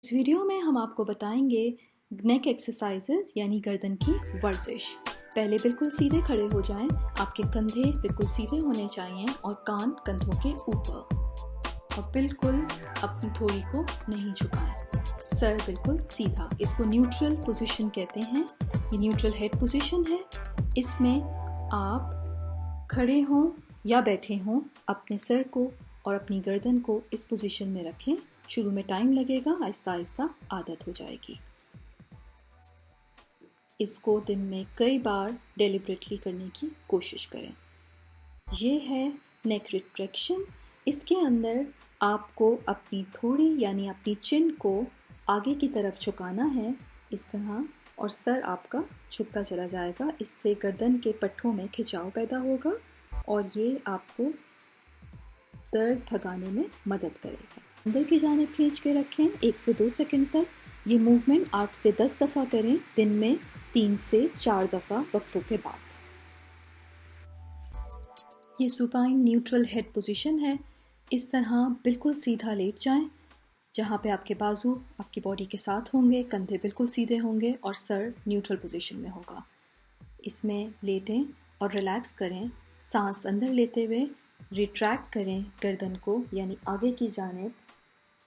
इस वीडियो में हम आपको बताएंगे नेक एक्सरसाइजेज यानी गर्दन की वर्जिश। पहले बिल्कुल सीधे खड़े हो जाएं, आपके कंधे बिल्कुल सीधे होने चाहिए और कान कंधों के ऊपर, और बिल्कुल अपनी थोड़ी को नहीं झुकाएं, सर बिल्कुल सीधा। इसको न्यूट्रल पोजीशन कहते हैं। ये न्यूट्रल हेड पोजीशन है। इसमें आप खड़े हों या बैठे हों, अपने सर को और अपनी गर्दन को इस पोजीशन में रखें। शुरू में टाइम लगेगा, आहिस्ता आहिस्ता आदत हो जाएगी। इसको दिन में कई बार डेलिब्रेटली करने की कोशिश करें। ये है नेक रिट्रैक्शन। इसके अंदर आपको अपनी थोड़ी यानी अपनी चिन को आगे की तरफ झुकाना है इस तरह, और सर आपका झुकता चला जाएगा। इससे गर्दन के पट्टों में खिंचाव पैदा होगा और ये आपको दर्द भगाने में मदद करेगा। अंदर की जानिब खींच के रखें 1 से 2 सेकंड तक। ये मूवमेंट 8 से 10 दफ़ा करें, दिन में 3 से 4 दफ़ा वक्फों के बाद। ये सुपाइन न्यूट्रल हेड पोजीशन है। इस तरह बिल्कुल सीधा लेट जाएं, जहाँ पे आपके बाजू आपकी बॉडी के साथ होंगे, कंधे बिल्कुल सीधे होंगे और सर न्यूट्रल पोजीशन में होगा। इसमें लेटें और रिलैक्स करें। सांस अंदर लेते हुए रिट्रैक्ट करें गर्दन को, यानी आगे की जानिब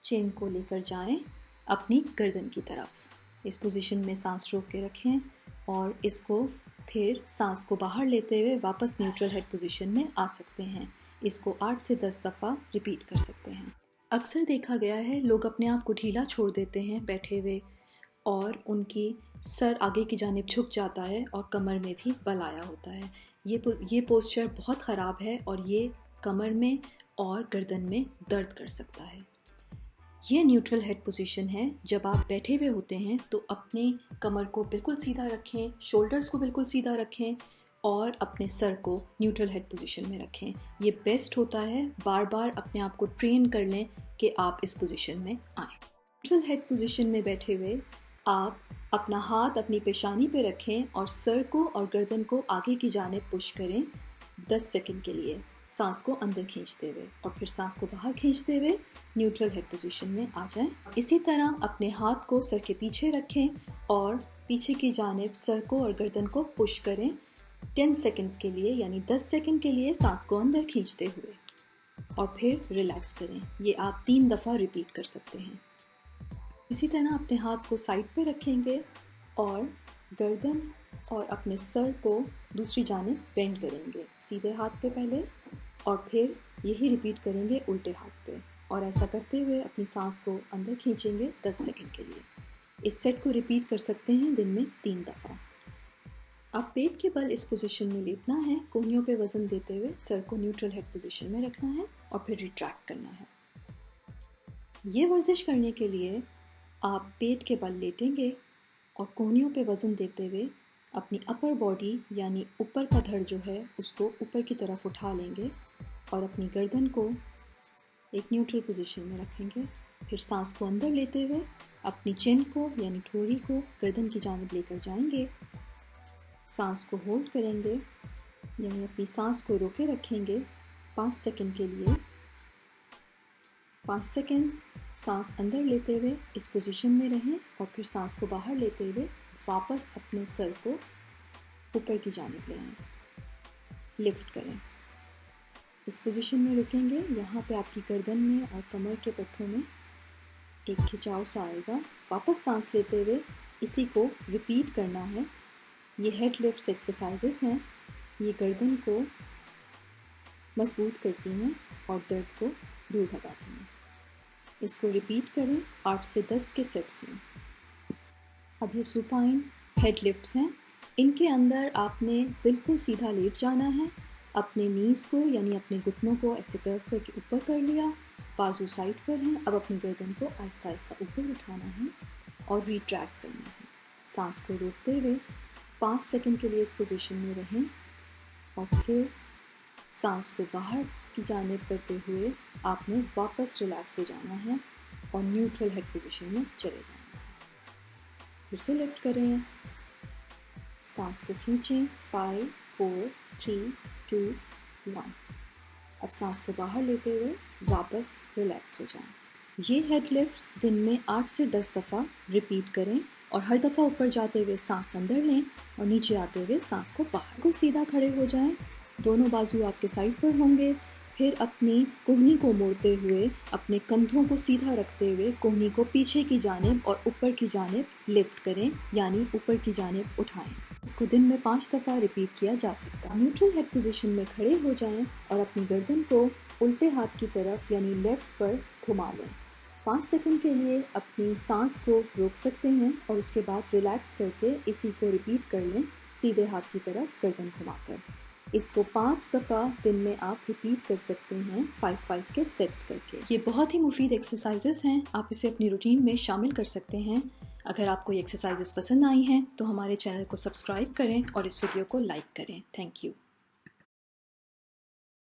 चेन को लेकर जाएं अपनी गर्दन की तरफ। इस पोजीशन में सांस रोक के रखें और इसको फिर सांस को बाहर लेते हुए वापस न्यूट्रल हेड पोजीशन में आ सकते हैं। इसको 8 से 10 दफ़ा रिपीट कर सकते हैं। अक्सर देखा गया है लोग अपने आप को ढीला छोड़ देते हैं बैठे हुए, और उनकी सर आगे की जानिब झुक जाता है और कमर में भी बल आया होता है। ये पोस्चर बहुत ख़राब है और ये कमर में और गर्दन में दर्द कर सकता है। ये न्यूट्रल हेड पोजीशन है। जब आप बैठे हुए होते हैं तो अपने कमर को बिल्कुल सीधा रखें, शोल्डर्स को बिल्कुल सीधा रखें और अपने सर को न्यूट्रल हेड पोजीशन में रखें। ये बेस्ट होता है। बार बार अपने आप को ट्रेन कर लें कि आप इस पोजीशन में आएँ। न्यूट्रल हेड पोजीशन में बैठे हुए आप अपना हाथ अपनी पेशानी पे रखें और सर को और गर्दन को आगे की जानिब पुश करें 10 सेकंड के लिए, सांस को अंदर खींचते हुए, और फिर सांस को बाहर खींचते हुए न्यूट्रल हेड पोजीशन में आ जाएं। इसी तरह अपने हाथ को सर के पीछे रखें और पीछे की जानिब सर को और गर्दन को पुश करें 10 सेकंड्स के लिए, यानी 10 सेकंड के लिए सांस को अंदर खींचते हुए, और फिर रिलैक्स करें। ये आप 3 दफ़ा रिपीट कर सकते हैं। इसी तरह अपने हाथ को साइड पे रखेंगे और गर्दन और अपने सर को दूसरी जानिब बेंड करेंगे, सीधे हाथ पे पहले, और फिर यही रिपीट करेंगे उल्टे हाथ पे, और ऐसा करते हुए अपनी सांस को अंदर खींचेंगे 10 सेकंड के लिए। इस सेट को रिपीट कर सकते हैं दिन में 3 दफ़ा। अब पेट के बल इस पोजीशन में लेटना है, कोहनियों पे वज़न देते हुए सर को न्यूट्रल हेड पोजीशन में रखना है और फिर रिट्रैक्ट करना है। ये वर्जिश करने के लिए आप पेट के बल लेटेंगे और कोहनियों पे वज़न देते हुए अपनी अपर बॉडी यानी ऊपर का धड़ जो है उसको ऊपर की तरफ उठा लेंगे और अपनी गर्दन को एक न्यूट्रल पोजीशन में रखेंगे। फिर सांस को अंदर लेते हुए अपनी चिन को यानी ठोड़ी को गर्दन की जानिब लेकर जाएंगे। सांस को होल्ड करेंगे, यानी अपनी सांस को रोके रखेंगे 5 सेकंड के लिए। 5 सेकंड सांस अंदर लेते हुए इस पोजीशन में रहें और फिर सांस को बाहर लेते हुए वापस अपने सर को ऊपर की जानिब ले आएं, लिफ्ट करें। इस पोजीशन में रुकेंगे। यहाँ पे आपकी गर्दन में और कमर के पट्टों में एक खिंचाव सा आएगा। वापस सांस लेते हुए इसी को रिपीट करना है। ये हेड लिफ्ट एक्सरसाइजेस हैं। ये गर्दन को मजबूत करती हैं और दर्द को दूर भगाती हैं। इसको रिपीट करें 8 से 10 के सेट्स में। अब ये सुपाइन हेड लिफ्ट्स हैं। इनके अंदर आपने बिल्कुल सीधा लेट जाना है। अपने नीज़ को यानी अपने घुटनों को ऐसे कर्व करके ऊपर कर लिया, बाजू साइड पर हैं। अब अपनी गर्दन को आहिस्ता आहिस्ता ऊपर उठाना है और रिट्रैक्ट करना है। सांस को रोकते हुए 5 सेकंड के लिए इस पोजीशन में रहें और फिर सांस को बाहर की जानिब करते हुए आपने वापस रिलैक्स हो जाना है और न्यूट्रल हेड पोजीशन में चले जाना है। फिर से लिफ्ट करें, सांस को खींचें 5 4 3 2 1। अब सांस को बाहर लेते हुए वापस रिलैक्स हो जाएं। ये हेड लिफ्ट्स दिन में 8 से 10 दफ़ा रिपीट करें और हर दफ़ा ऊपर जाते हुए सांस अंदर लें और नीचे आते हुए सांस को बाहर। बिल्कुल सीधा खड़े हो जाएं, दोनों बाजू आपके साइड पर होंगे। फिर अपनी कोहनी को मोड़ते हुए अपने कंधों को सीधा रखते हुए कोहनी को पीछे की जानिब और ऊपर की जानिब लिफ्ट करें, यानी ऊपर की जानिब उठाएं। इसको दिन में 5 दफ़ा रिपीट किया जा सकता है। न्यूट्रल हेड पोजीशन में खड़े हो जाएं और अपनी गर्दन को उल्टे हाथ की तरफ यानी लेफ्ट पर घुमा लें। 5 सेकंड के लिए अपनी सांस को रोक सकते हैं और उसके बाद रिलैक्स करके इसी को रिपीट कर लें, सीधे हाथ की तरफ गर्दन घुमाकर। इसको 5 दफ़ा दिन में आप रिपीट कर सकते हैं 5-5 के सेट्स करके। ये बहुत ही मुफीद एक्सरसाइजेस हैं, आप इसे अपनी रूटीन में शामिल कर सकते हैं। अगर आपको ये एक्सरसाइजेस पसंद आई हैं तो हमारे चैनल को सब्सक्राइब करें और इस वीडियो को लाइक करें। Thank you.